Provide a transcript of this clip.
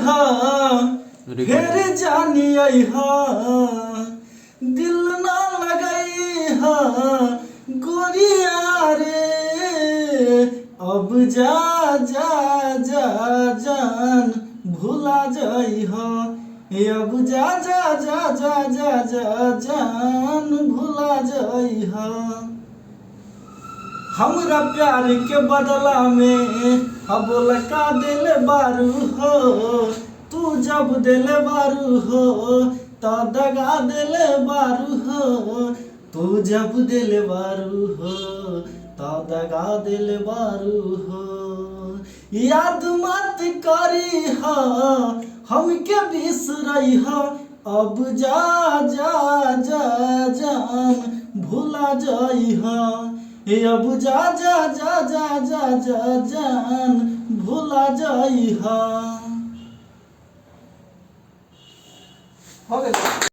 हा फिर जानी हा दिल ना लगाई हा गोरिया रे अब जा जा जा जान भुला जाई हा अब जा जा जा जा जा जा जान भुला जाई हा। हमरा प्यार के बदला में अब लका दिल बारू हो तू जब दिल बारू हो तो दगा दिल बारू हो तू जब दिल बारू हो तो दगा दिल बारू हो। याद मत करी हो हमके बिसरई हो अब जा जा जा जान भुला जाई हो अब जा जा जा जा जा जा जान भुला जाई हा। हो गया।